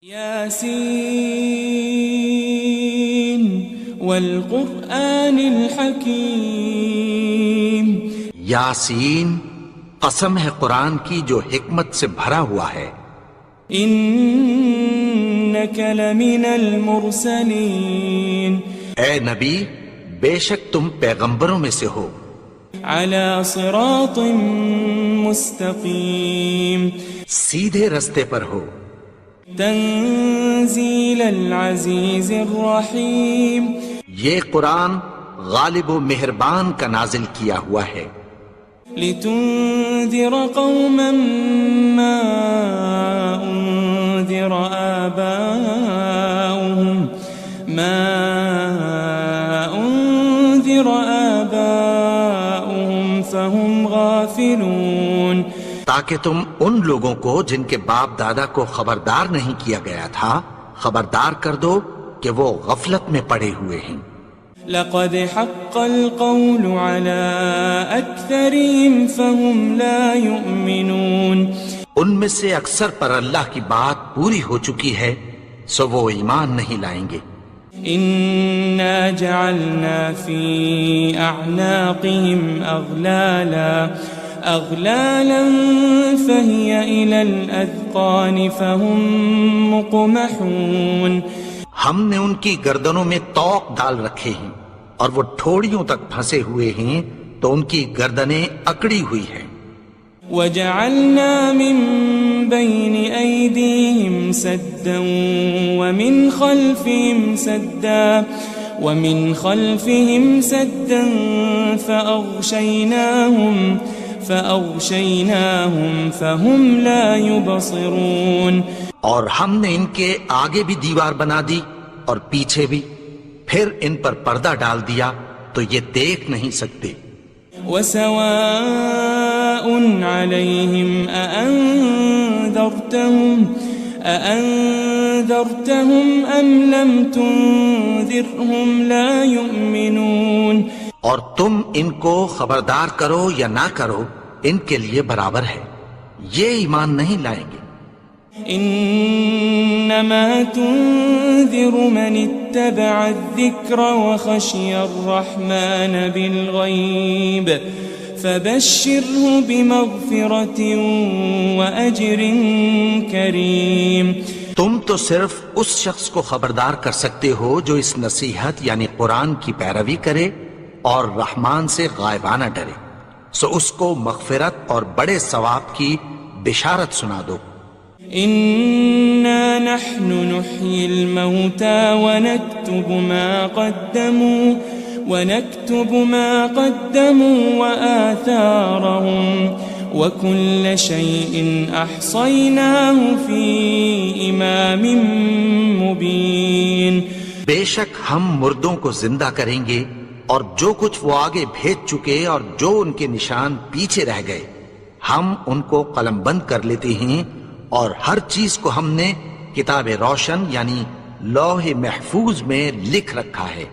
یاسین والقرآن الحکیم، یاسین قسم ہے قرآن کی جو حکمت سے بھرا ہوا ہے۔ انک لمن المرسلین، اے نبی بے شک تم پیغمبروں میں سے ہو، علی صراط مستقیم، سیدھے رستے پر ہو، تنزیل العزیز الرحیم، یہ قرآن غالب و مہربان کا نازل کیا ہوا ہے، لتنذر قوما ما انذر آباؤهم فهم غافلون، تاکہ تم ان لوگوں کو جن کے باپ دادا کو خبردار نہیں کیا گیا تھا خبردار کر دو کہ وہ غفلت میں پڑے ہوئے ہیں۔ لقد حق القول على اکثرهم فهم لا يؤمنون، ان میں سے اکثر پر اللہ کی بات پوری ہو چکی ہے سو وہ ایمان نہیں لائیں گے۔ انا جعلنا في اعناقهم اغلالا فهي الى الاذقان فهم مقمحون، ہم نے ان کی گردنوں میں طوق ڈال رکھے ہیں اور وہ ٹھوڑیوں تک پھنسے ہوئے ہیں تو ان کی گردنیں اکڑی ہوئی ہیں۔ وجعلنا من بين أيديهم سدا ومن خلفهم سدا فأغشيناهم فهم لا يبصرون، اور ہم نے ان کے آگے بھی دیوار بنا دی اور پیچھے بھی، پھر ان پر پردہ ڈال دیا تو یہ دیکھ نہیں سکتے۔ وسواء عليهم أأنذرتهم أم لم تنذرهم لا يؤمنون، اور تم ان کو خبردار کرو یا نہ کرو ان کے لیے برابر ہے، یہ ایمان نہیں لائیں گے۔ انما تنذر من اتبع الذکر وخشی الرحمن بالغیب فبشره بمغفرة وأجر کریم، تم تو صرف اس شخص کو خبردار کر سکتے ہو جو اس نصیحت یعنی قرآن کی پیروی کرے اور رحمان سے غائبانہ ڈرے، سو اس کو مغفرت اور بڑے ثواب کی بشارت سنا دو۔ إنا نحن نحيي الموتى ونكتب ما قدموا وآثارهم وكل شيء أحصيناه في إمام مبين، بے شک ہم مردوں کو زندہ کریں گے اور جو کچھ وہ آگے بھیج چکے اور جو ان کے نشان پیچھے رہ گئے ہم ان کو قلم بند کر لیتے ہیں، اور ہر چیز کو ہم نے کتاب روشن یعنی لوح محفوظ میں لکھ رکھا ہے۔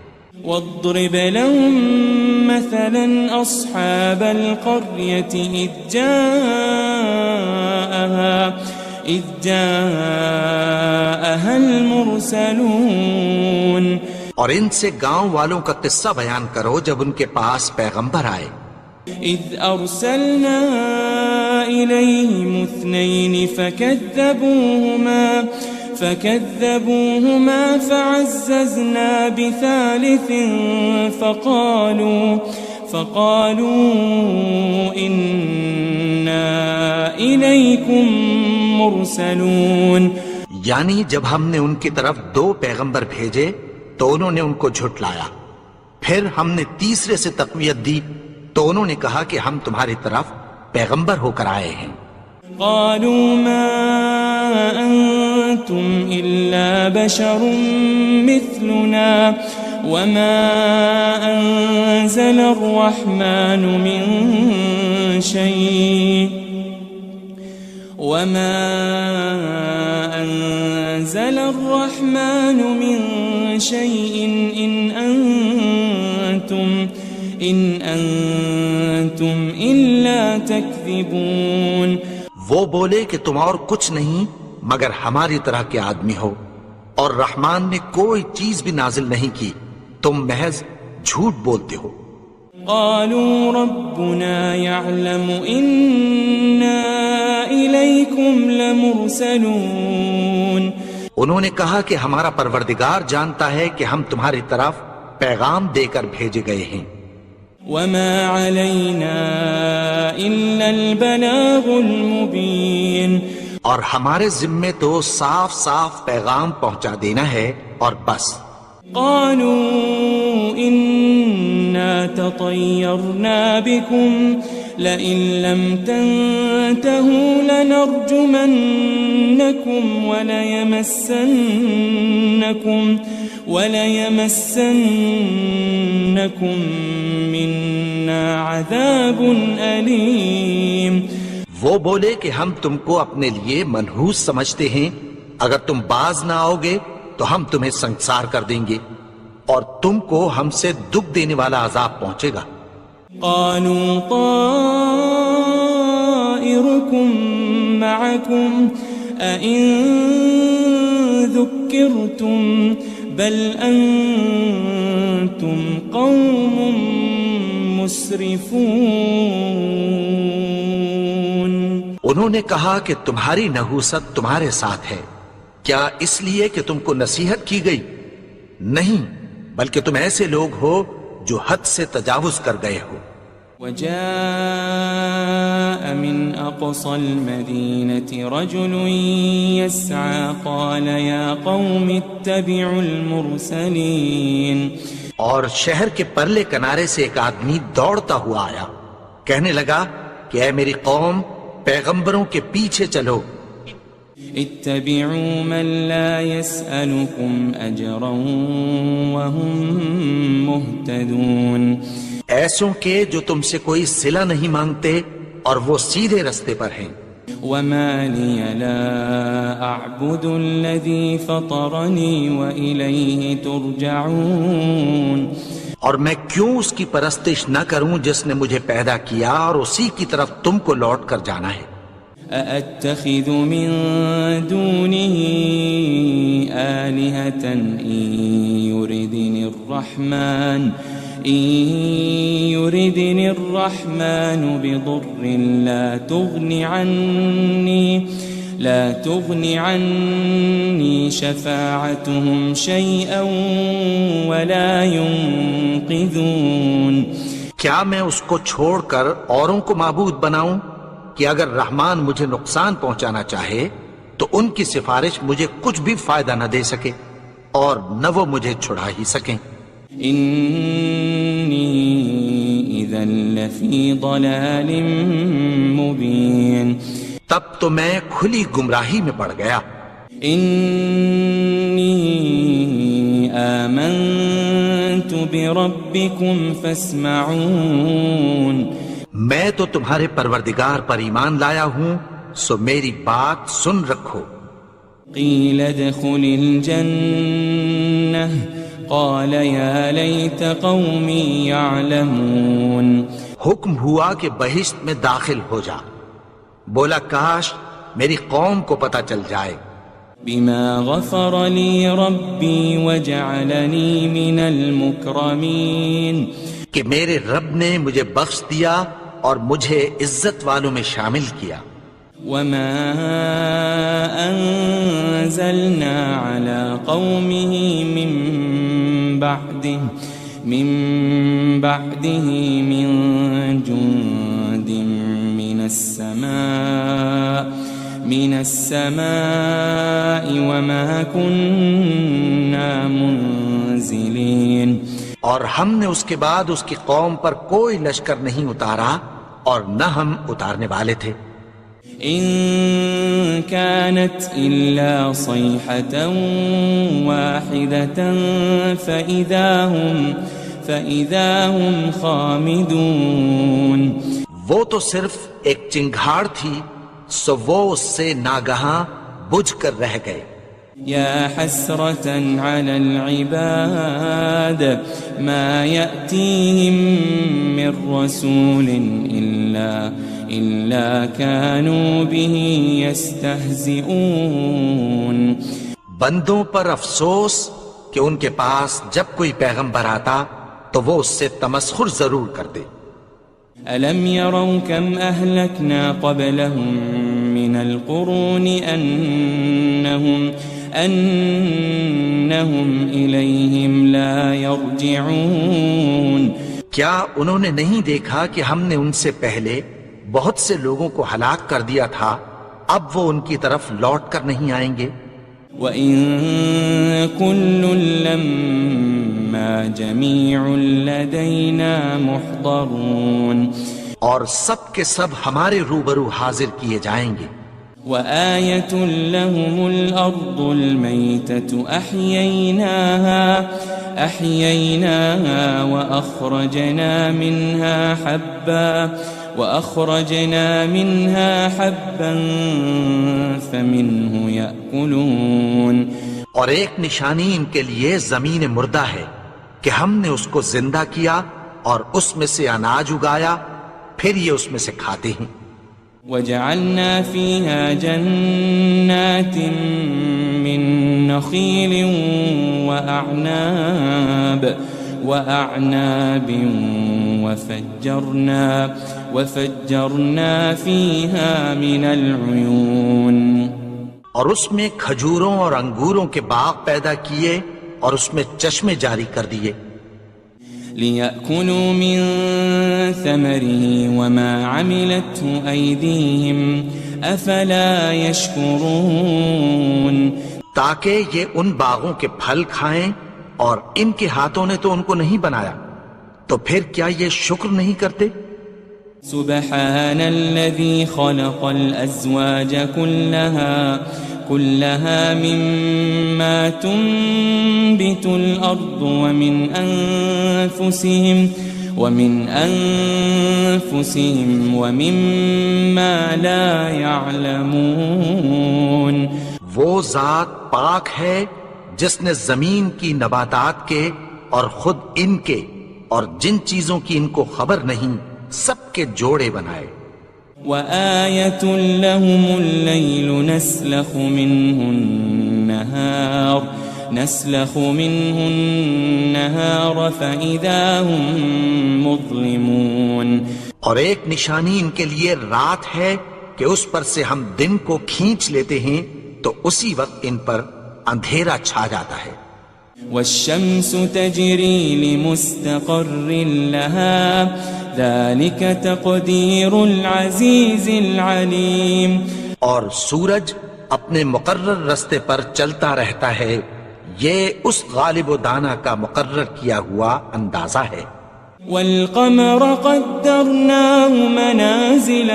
واضرب لهم مثلا أصحاب القرية إذ جاءها المرسلون، اور ان سے گاؤں والوں کا قصہ بیان کرو جب ان کے پاس پیغمبر آئے۔ إذ أرسلنا إليهم 2 فكذبوهما فعززنا بثالث فقالوا إنا إليكم مرسلون، یعنی جب ہم نے ان کی طرف 2 پیغمبر بھیجے تو انہوں نے ان کو جھٹلایا، پھر ہم نے تیسرے سے تقویت دی تو انہوں نے کہا کہ ہم تمہاری طرف پیغمبر ہو کر آئے ہیں۔ قالوا ما أنتم إلا بشر مثلنا وما أنزل الرحمن من شيء إن أنتم إلا تكذبون، وہ بولے کہ تم اور کچھ نہیں مگر ہماری طرح کے آدمی ہو، اور رحمان نے کوئی چیز بھی نازل نہیں کی، تم محض جھوٹ بولتے ہو۔ قالوا ربنا يعلم إنا إليكم لمرسلون، انہوں نے کہا کہ ہمارا پروردگار جانتا ہے کہ ہم تمہاری طرف پیغام دے کر بھیجے گئے ہیں۔ وما علينا إلا البلاغ المبين، اور ہمارے ذمے تو صاف صاف پیغام پہنچا دینا ہے اور بس۔ قالوا إنا تطيرنا بكم لئن لم تنتهوا لنرجمنكم وليمسنكم منا عذاب أليم۔ وہ بولے کہ ہم تم کو اپنے لیے منحوس سمجھتے ہیں، اگر تم باز نہ آؤ گے تو ہم تمہیں سنسار کر دیں گے اور تم کو ہم سے دکھ دینے والا عذاب پہنچے گا۔ قالوا طائركم معكم أئن ذكرتم بل أنتم قوم مسرفون۔ انہوں نے کہا کہ تمہاری نحوست تمہارے ساتھ ہے، کیا اس لیے کہ تم کو نصیحت کی گئی؟ نہیں، بلکہ تم ایسے لوگ ہو جو حد سے تجاوز کر گئے ہو۔ وجاء من أقصى المدينة رجل يسعى قال يا قوم اتبعوا المرسلين، اور شہر کے پرلے کنارے سے ایک آدمی دوڑتا ہوا آیا، کہنے لگا کہ اے میری قوم، پیغمبروں کے پیچھے چلو۔ اتبعوا من لا يسألكم أجرا وهم مهتدون، ایسوں کے جو تم سے کوئی صلہ نہیں مانگتے اور وہ سیدھے رستے پر ہیں۔ وما لي لا أعبد الذي فطرني وإليه ترجعون، اور میں کیوں اس کی پرستش نہ کروں جس نے مجھے پیدا کیا اور اسی کی طرف تم کو لوٹ کر جانا ہے۔ أأتخذ من دونه آلهة إن يردني الرحمن بضر لا تغن عني شفاعتهم شيئا ولا ينقذون۔ کیا میں اس کو چھوڑ کر اوروں کو معبود بناؤں کہ اگر رحمان مجھے نقصان پہنچانا چاہے تو ان کی سفارش مجھے کچھ بھی فائدہ نہ دے سکے اور نہ وہ مجھے چھڑا ہی سکیں۔ إني إذا لفي ضلال مبين، تب تو میں کھلی گمراہی میں پڑ گیا۔ إني آمنت بربكم فاسمعون، میں تو تمہارے پروردگار پر ایمان لایا ہوں، سو میری بات سن رکھو۔ قيل ادخل الجنة قال يا ليت قومي يعلمون، حکم ہوا کہ بہشت میں داخل ہو جا، بولا کاش میری قوم کو پتہ چل جائے۔ بما غفر لي ربي وجعلني من المكرمين، کہ میرے رب نے مجھے بخش دیا اور مجھے عزت والوں میں شامل کیا۔ وما أنزلنا على قومه من بعده من جند من السماء وما كنا منزلين، اور ہم نے اس کے بعد اس کی قوم پر کوئی لشکر نہیں اتارا اور نہ ہم اتارنے والے تھے۔ إن كانت إلا صيحة واحدة فإذا هم خامدون، وہ تو صرف ایک چنگھاڑ تھی، سو وہ اس سے ناگہاں بجھ کر رہ گئے۔ يا حسرة على العباد ما يأتيهم من رسول إلا كانوا به يستهزئون بندوں پر افسوس کہ ان کے پاس جب کوئی پیغمبر آتا تو وہ اس سے تمسخر ضرور کرتے. ألم يروا كم أهلكنا قبلهم من القرون أنهم إليهم لا يرجعون کیا انہوں نے نہیں دیکھا کہ ہم نے ان سے پہلے بہت سے لوگوں کو ہلاک کر دیا تھا، اب وہ ان کی طرف لوٹ کر نہیں آئیں گے؟ وَإِن كُلٌّ لَمَّا جَمِيعٌ لَدَيْنَا مُحْضَرُونَ اور سب کے سب ہمارے روبرو حاضر کیے جائیں گے. وَآيَةٌ لَهُمُ الْأَرْضُ الْمَيْتَةُ أَحْيَيْنَاهَا وَأَخْرَجْنَا مِنْهَا حَبًّا فَمِنْهُ يَأْكُلُونَ اور ایک نشانی ان کے لیے زمین مردہ ہے کہ ہم نے اس کو زندہ کیا اور اس میں سے اناج اگایا، پھر یہ اس میں سے کھاتے ہیں. وَجَعَلْنَا فِيهَا جَنَّاتٍ مِّن نَخِيلٍ وَأَعْنَابٍ وَفَجَّرْنَا فِيهَا مِنَ الْعُيُونِ اور اس میں کھجوروں اور انگوروں کے باغ پیدا کیے اور اس میں چشمے جاری کر دیے. لِيَأْكُلُوا مِن ثَمَرِهِ وَمَا عَمِلَتْهُ أَيْدِيهِمْ أَفَلَا يَشْكُرُونَ تاکہ یہ ان باغوں کے پھل کھائیں اور ان کے ہاتھوں نے تو ان کو نہیں بنایا، تو پھر کیا یہ شکر نہیں کرتے؟ سبحان الذي خلق الأزواج كلها مما تنبت الأرض ومن أنفسهم ومما لا يعلمون وہ ذات پاک ہے جس نے زمین کی نباتات کے اور خود ان کے اور جن چیزوں کی ان کو خبر نہیں سب کے جوڑے بنائے. وَآيَةٌ لَهُمُ اللَّيْلُ نَسْلَخُ مِنْهُ النَّهَارَ فَإِذَا هُمْ مُظْلِمُونَ اور ایک نشانی ان کے لیے رات ہے کہ اس پر سے ہم دن کو کھینچ لیتے ہیں تو اسی وقت ان پر اندھیرا چھا جاتا ہے. وَالشَّمْسُ تَجْرِي لِمُسْتَقَرٍّ لَهَا ذَلِكَ تَقْدِيرُ الْعَزِيزِ الْعَلِيمِ اور سورج اپنے مقرر رستے پر چلتا رہتا ہے، یہ اس غالب و دانا کا مقرر کیا ہوا اندازہ ہے. وَالْقَمَرَ قَدَّرْنَاهُ مَنَازِلَ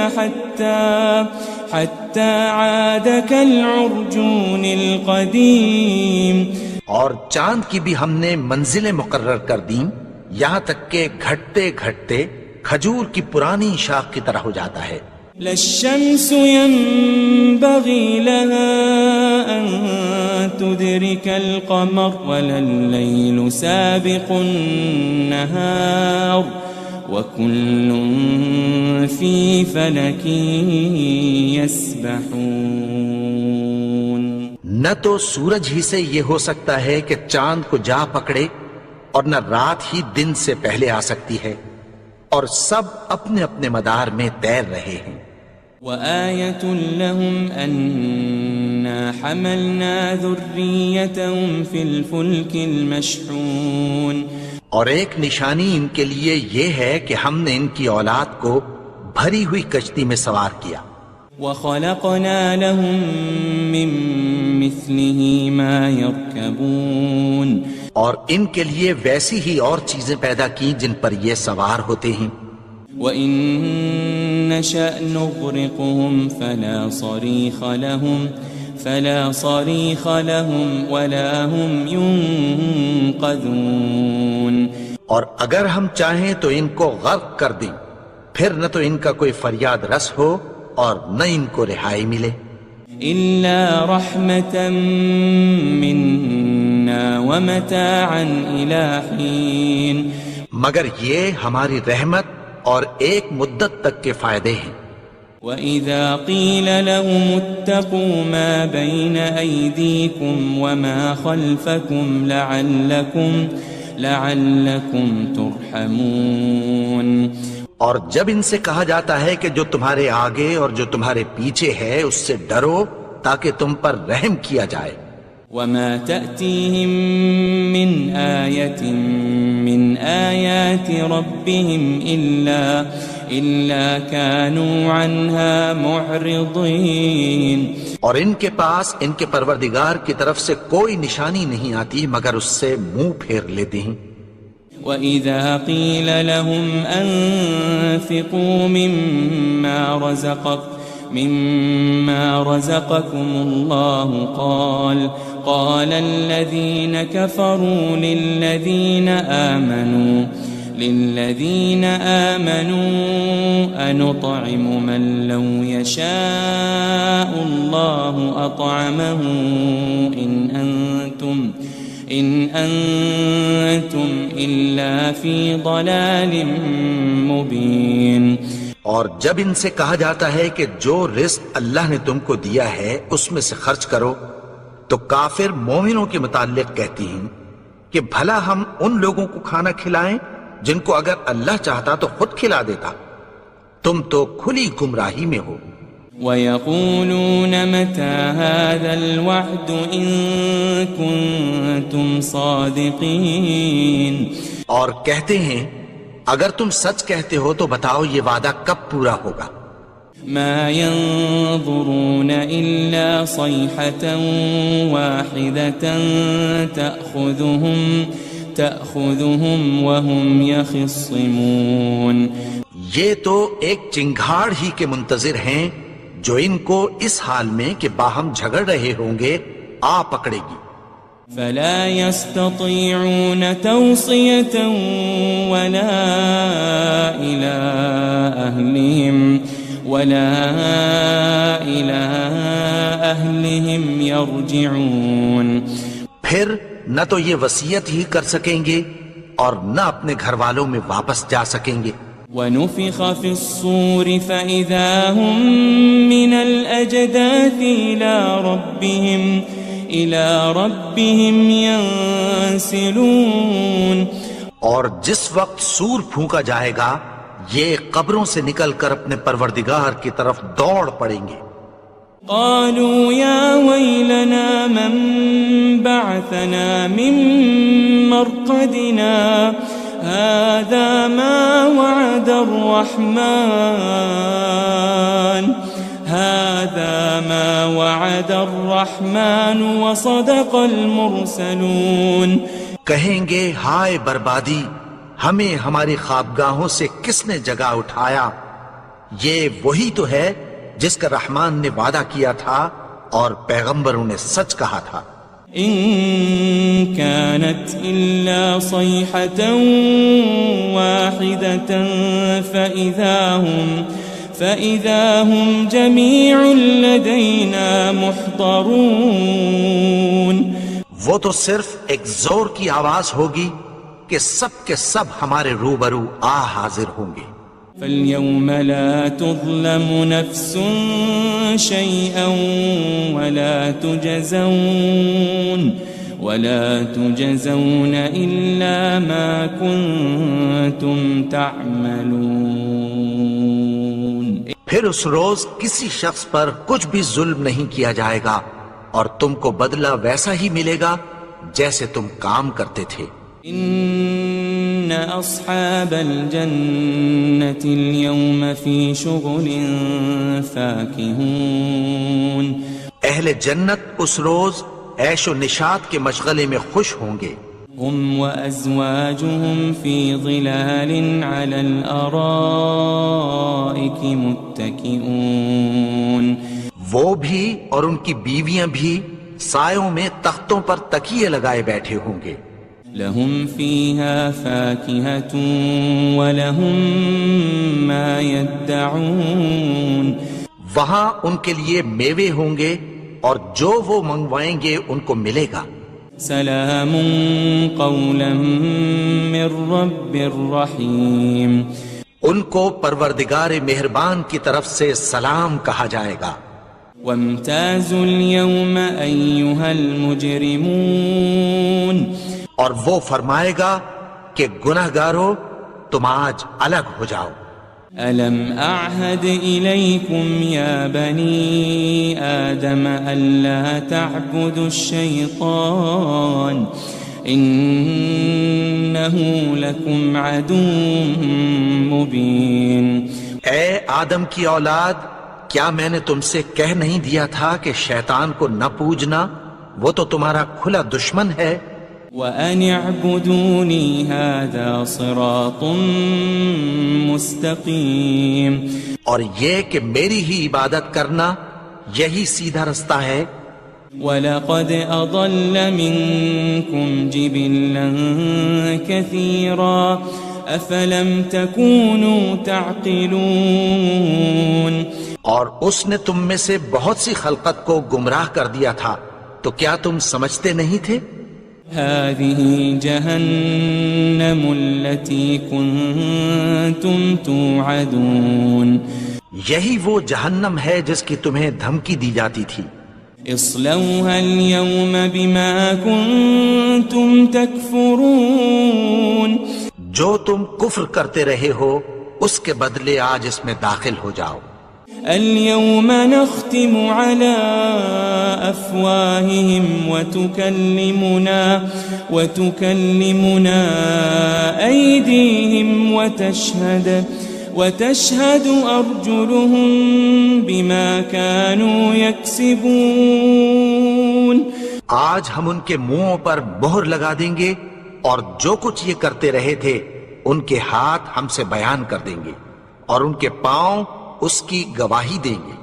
حَتَّى عَادَ كَالْعُرْجُونِ الْقَدِيمِ اور چاند کی بھی ہم نے منزلیں مقرر کر دیں، یہاں تک کہ گھٹتے گھٹتے کھجور کی پرانی شاخ کی طرح ہو جاتا ہے. لَلشَّمْسُ يَنبَغِي لَهَا أَن تُدْرِكَ الْقَمَرَ وَلَلَّيْلُ سَابِقُ النَّهَارِ وَكُلٌّ فِي فَلَكٍ يَسْبَحُونَ نہ تو سورج ہی سے یہ ہو سکتا ہے کہ چاند کو جا پکڑے، اور نہ رات ہی دن سے پہلے آ سکتی ہے، اور سب اپنے اپنے مدار میں تیر رہے ہیں. وَآيَةٌ لَهُمْ أَنَّا حَمَلْنَا ذُرِّيَّتَهُمْ فِي الْفُلْكِ الْمَشْحُونِ اور ایک نشانی ان کے لیے یہ ہے کہ ہم نے ان کی اولاد کو بھری ہوئی کشتی میں سوار کیا. وَخَلَقْنَا لَهُم مِّن مِّثْلِهِ مَا يَرْكَبُونَ اور ان کے لیے ویسی ہی اور چیزیں پیدا کی جن پر یہ سوار ہوتے ہیں. وَإِن نَّشَأْ نُغْرِقْهُمْ فَلَا صَرِيخَ لَهُمْ وَلَا هُمْ يُنقَذُونَ اور اگر ہم چاہیں تو ان کو غرق کر دیں، پھر نہ تو ان کا کوئی فریاد رس ہو اور نہ ان کو رہائی ملے. إِلَّا رَحْمَةً مِّنَّا وَمَتَاعًا إِلَىٰ حِينٍ مگر یہ ہماری رحمت اور ایک مدت تک کے فائدے ہیں. وَإِذَا قِيلَ لَهُمُ اتَّقُوا مَا بَيْنَ أَيْدِيكُمْ وَمَا خَلْفَكُمْ لَعَلَّكُمْ تُرْحَمُونَ اور جب ان سے کہا جاتا ہے کہ جو تمہارے آگے اور جو تمہارے پیچھے ہے اس سے ڈرو تاکہ تم پر رحم کیا جائے. وَمَا تَأْتِيهِم مِّنْ آيَةٍ مِّنْ آيَاتِ رَبِّهِمْ إِلَّا كَانُوا عَنْهَا مُعْرِضِينَ. اور ان کے پاس ان کے پروردگار کی طرف سے کوئی نشانی نہیں آتی مگر اس سے منہ پھیر لیتے ہیں. وَإِذَا قِيلَ لَهُمْ أَنفِقُوا مِمَّا رَزَقَكُمُ اللَّهُ قَالَ الَّذِينَ كَفَرُوا لِلَّذِينَ آمَنُوا أَنُطْعِمُ مَن لَّوْ يَشَاءُ اللَّهُ أَطْعَمَهُ إِنْ أَنْتُمْ إِلَّا فِي ضَلَالٍ مُبِينٍ. اور جب ان سے کہا جاتا ہے کہ جو رزق اللہ نے تم کو دیا ہے اس میں سے خرچ کرو تو کافر مومنوں کے متعلق کہتی ہیں کہ بھلا ہم ان لوگوں کو کھانا کھلائیں جن کو اگر اللہ چاہتا تو خود کھلا دیتا. تم تو کھلی گمراہی میں ہو. وَيَقُولُونَ مَتَى هَذَا الْوَعْدُ إِن كُنتُمْ صَادِقِينَ. اور کہتے ہیں اگر تم سچ کہتے ہو تو بتاؤ یہ وعدہ کب پورا ہوگا. مَا يَنظُرُونَ إِلَّا صَيْحَةً وَاحِدَةً تَأْخُذُهُمْ وَهُمْ يَخِصِّمُونَ. یہ تو ایک چنگھاڑ ہی کے منتظر ہیں جو ان کو اس حال میں کہ باہم جھگڑ رہے ہوں گے آ پکڑے گی. فَلَا يَسْتَطِيعُونَ تَوْصِيَةً وَلَا إِلَىٰ أَهْلِهِمْ يَرْجِعُونَ. پھر نہ تو یہ وصیت ہی کر سکیں گے اور نہ اپنے گھر والوں میں واپس جا سکیں گے. وَنُفِخَ فِي الصُّورِ فَإِذَا هُم مِّنَ الْأَجْدَاثِ إِلَىٰ رَبِّهِمْ يَنسِلُونَ. اور جس وقت سور پھونکا جائے گا یہ قبروں سے نکل کر اپنے پروردگار کی طرف دوڑ پڑیں گے. قالوا يا ويلنا من بعثنا من مرقدنا هذا ما وعد الرحمن وصدق المرسلون. کہیں گے ہائے بربادی، ہمیں ہماری خوابگاہوں سے کس نے جگا اٹھایا؟ یہ وہی تو ہے جس کا رحمان نے وعدہ کیا تھا اور پیغمبروں نے سچ کہا تھا. ان كانت الا صيحة واحدة فإذا هم جميع لدينا محضرون. وہ تو صرف ایک زور کی آواز ہوگی کہ سب کے سب ہمارے روبرو حاضر ہوں گے. فَالْيَوْمَ لَا تُظْلَمُ نَفْسٌ شَيْئًا وَلَا تُجَزَوْنَ إِلَّا مَا كُنتُمْ تَعْمَلُونَ. پھر اس روز کسی شخص پر کچھ بھی ظلم نہیں کیا جائے گا اور تم کو بدلہ ویسا ہی ملے گا جیسے تم کام کرتے تھے. ان اصحاب الجنة اليوم في شغل فاكهون. اہل جنت اس روز عیش و نشاط کے مشغلے میں خوش ہوں گے. هم وازواجهم في ظلال على الارائك متكئون. وہ بھی اور ان کی بیویاں بھی سایوں میں تختوں پر تکیے لگائے بیٹھے ہوں گے. لهم فيها فاكهة ولهم ما يدعون. وہاں ان کے لیے میوے ہوں گے اور جو وہ منگوائیں گے ان کو ملے گا. سلام قولا من رب الرحیم. ان کو پروردگار مہربان کی طرف سے سلام کہا جائے گا. وامتازوا اليوم أيها المجرمون اور وہ فرمائے گا کہ گنہگارو تم آج الگ ہو جاؤ. ألم أعهد إليكم يا بني آدم ألا تعبدوا الشيطان إنه لكم عدو مبين. اے آدم کی اولاد، کیا میں نے تم سے کہہ نہیں دیا تھا کہ شیطان کو نہ پوجنا، وہ تو تمہارا کھلا دشمن ہے. وَأَنِ اعْبُدُونِي هَذَا صِرَاطٌ مُسْتَقِيمٌ. اور یہ کہ میری ہی عبادت کرنا یہی سیدھا رستہ ہے. وَلَقَدْ أَضَلَّ مِنْكُمْ جِبِلًّا كَثِيرًا أَفَلَمْ تَكُونُوا تَعْقِلُونَ. اور اس نے تم میں سے بہت سی خلقت کو گمراہ کر دیا تھا، تو کیا تم سمجھتے نہیں تھے؟ هذه جهنم التي كنتم توعدون. یہی وہ جہنم ہے جس کی تمہیں دھمکی دی جاتی تھی. اصلوها اليوم بما كنتم تكفرون. جو تم کفر کرتے رہے ہو اس کے بدلے آج اس میں داخل ہو جاؤ. اليوم نختم على أفواههم وتكلمنا أيديهم وتشهد أرجلهم بما كانوا يكسبون. آج ہم ان کے منہوں پر مہر لگا دیں گے اور جو کچھ یہ کرتے رہے تھے ان کے ہاتھ ہم سے بیان کر دیں گے اور ان کے پاؤں اس کی گواہی دیں گے.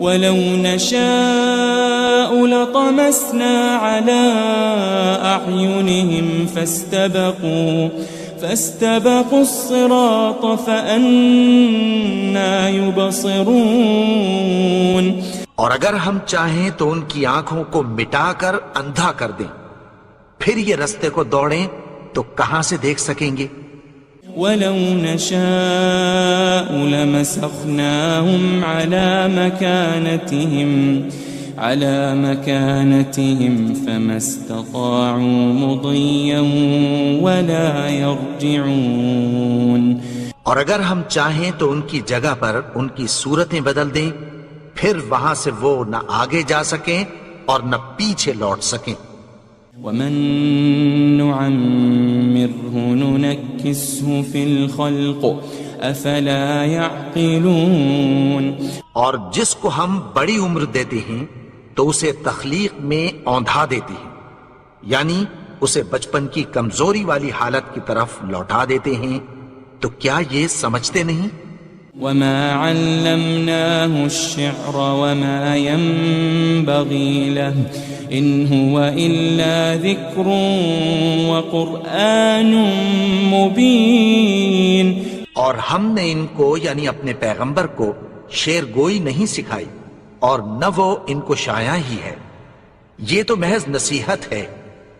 وَلَوْ نَشَاءُ لَطَمَسْنَا عَلَىٰ أَعْيُنِهِمْ فَاسْتَبَقُوا الصِّرَاطَ فَأَنَّىٰ يُبْصِرُونَ. اور اگر ہم چاہیں تو ان کی آنکھوں کو مٹا کر اندھا کر دیں، پھر یہ رستے کو دوڑیں تو کہاں سے دیکھ سکیں گے. وَلَوْ نَشَاءُ لَمَسَخْنَاهُمْ عَلَى مَكَانَتِهِمْ فَمَا اسْتَطَاعُوا مُضِيًّا وَلَا يَرْجِعُونَ. اور اگر ہم چاہیں تو ان کی جگہ پر ان کی صورتیں بدل دیں، پھر وہاں سے وہ نہ آگے جا سکیں اور نہ پیچھے لوٹ سکیں. وَمَن نُعَمِّرْهُ نُنَكِّسْهُ فِي الْخَلْقِ أَفَلَا يَعْقِلُونَ. اور جس کو ہم بڑی عمر دیتے ہیں تو اسے تخلیق میں اوندھا دیتے ہیں، یعنی اسے بچپن کی کمزوری والی حالت کی طرف لوٹا دیتے ہیں. تو کیا یہ سمجھتے نہیں؟ وَمَا عَلَّمْنَاهُ الشِّعْرَ وَمَا يَنبَغِي لَهُ إِنْ هُوَ إِلَّا ذِكْرٌ وَقُرْآنٌ مُبِينٌ. اور ہم نے ان کو یعنی اپنے پیغمبر کو شعر گوئی نہیں سکھائی اور نہ وہ ان کو شایع ہی ہے، یہ تو محض نصیحت ہے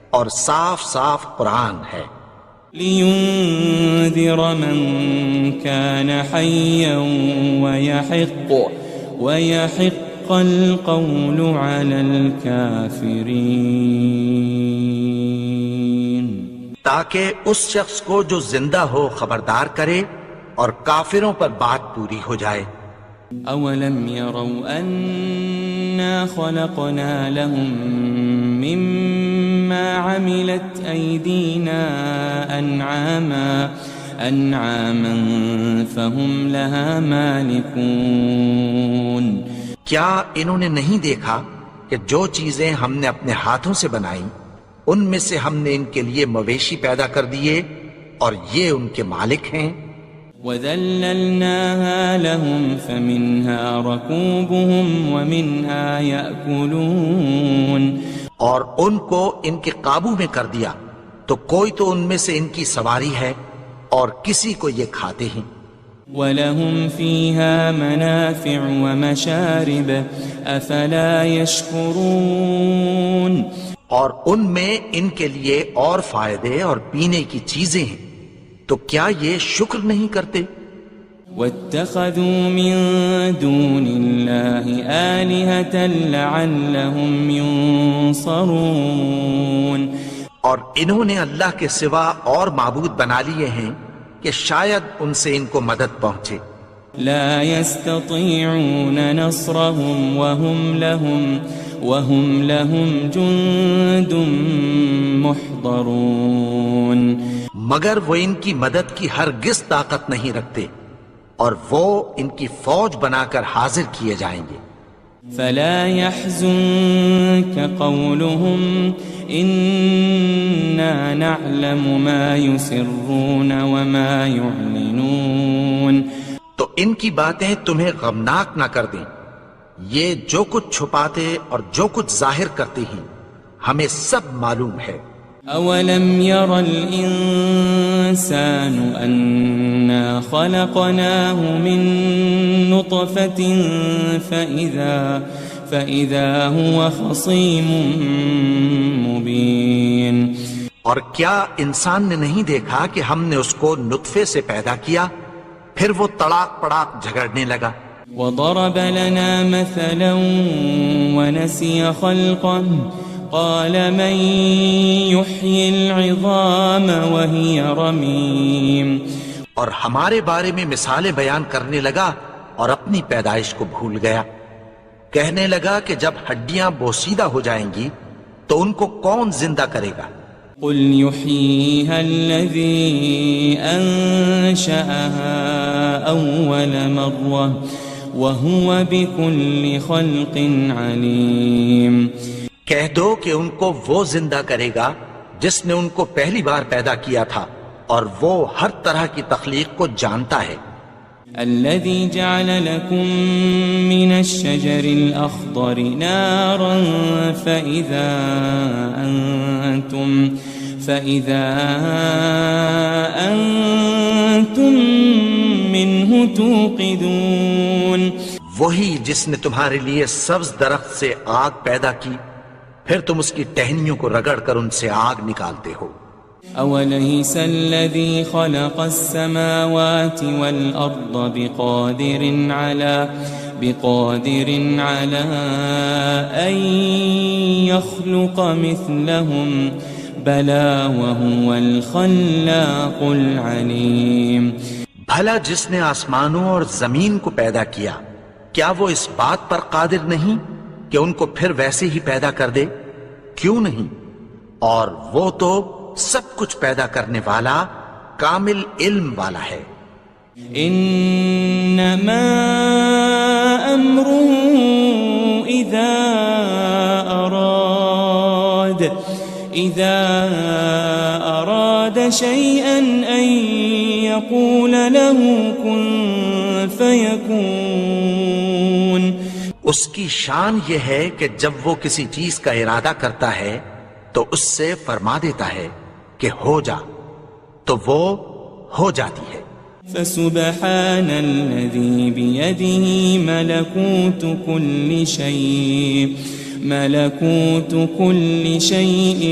اور صاف صاف قرآن ہے. لِيُنذِرَ مَن كَانَ حَيًّا وَيَحِقَّ الْقَوْلُ عَلَى الْكَافِرِينَ. تاکہ اس شخص کو جو زندہ ہو خبردار کرے اور کافروں پر بات پوری ہو جائے. أَوَلَمْ يَرَوْا أَنَّا خَلَقْنَا لَهُم مِّمَّا عَمِلَتْ أَيْدِينَا أَنْعَامًا فَهُمْ لَهَا مَالِكُونَ. کیا انہوں نے نہیں دیکھا کہ جو چیزیں ہم نے اپنے ہاتھوں سے بنائیں ان میں سے ہم نے ان کے لیے مویشی پیدا کر دیے اور یہ ان کے مالک ہیں. وَذَلَّلْنَاهَا لَهُمْ فَمِنْهَا رَكُوبُهُمْ وَمِنْهَا يَأْكُلُونَ. اور ان کو ان کے قابو میں کر دیا تو کوئی تو ان میں سے ان کی سواری ہے اور کسی کو یہ کھاتے ہیں. وَلَهُمْ فِيهَا مَنَافِعُ وَمَشَارِبُ أَفَلَا يَشْكُرُونَ. اور ان میں ان کے لیے اور فائدے اور پینے کی چیزیں ہیں، تو کیا یہ شکر نہیں کرتے؟ واتخذوا من دون الله آلهة لعلهم ينصرون اور انہوں نے اللہ کے سوا اور معبود بنا لیے ہیں کہ شاید ان سے ان کو مدد پہنچے. لا يستطيعون نصرهم وهم لهم جند محضرون مگر وہ ان کی مدد کی ہرگز طاقت نہیں رکھتے اور وہ ان کی فوج بنا کر حاضر کیے جائیں گے. فلا يحزنك قولهم إنا نعلم ما يسرون وما يعلنون تو ان کی باتیں تمہیں غمناک نہ کر دیں. یہ جو کچھ چھپاتے اور جو کچھ ظاہر کرتے ہیں ہمیں سب معلوم ہے. أولم ير الإنسان أنا خلقناه من نطفة فإذا هو خصيم مبين اور کیا انسان نے نہیں دیکھا کہ ہم نے اس کو نطفے سے پیدا کیا پھر وہ تڑاک پڑاک جھگڑنے لگا. وضرب لنا مثلا ونسي خلقه قال من يحيي العظام وهي رميم اور ہمارے بارے میں مثالیں بیان کرنے لگا اور اپنی پیدائش کو بھول گیا. کہنے لگا کہ جب ہڈیاں بوسیدہ ہو جائیں گی تو ان کو کون زندہ کرے گا. قل يحييها الذي أنشأها أول مرة وهو بكل خلق عليم کہہ دو کہ ان کو وہ زندہ کرے گا جس نے ان کو پہلی بار پیدا کیا تھا اور وہ ہر طرح کی تخلیق کو جانتا ہے. الذي جعل لكم من الشجر الأخضر نارا فإذا أنتم منه توقدون وہی جس نے تمہارے لیے سبز درخت سے آگ پیدا کی پھر تم اس کی ٹہنیوں کو رگڑ کر ان سے آگ نکالتے ہو. أوليس الذي خلق السماوات والأرض بقادر على أن يخلق مثلهم بلى وهو الخلاق العليم بھلا جس نے آسمانوں اور زمین کو پیدا کیا کیا وہ اس بات پر قادر نہیں کہ ان کو پھر ویسے ہی پیدا کر دے؟ کیوں نہیں؟ اور وہ تو سب کچھ پیدا کرنے والا کامل علم والا ہے. انما امره اذا اراد شيئا ان يقول له كن فيكون اس کی شان یہ ہے کہ جب وہ کسی چیز کا ارادہ کرتا ہے تو اس سے فرما دیتا ہے کہ ہو جا تو وہ ہو جاتی ہے. فسبحان الذي بيده ملكوت كل شيء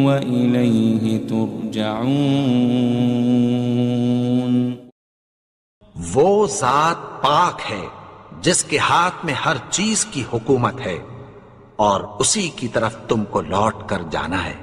وإليه ترجعون وہ ذات پاک ہے جس کے ہاتھ میں ہر چیز کی حکومت ہے اور اسی کی طرف تم کو لوٹ کر جانا ہے.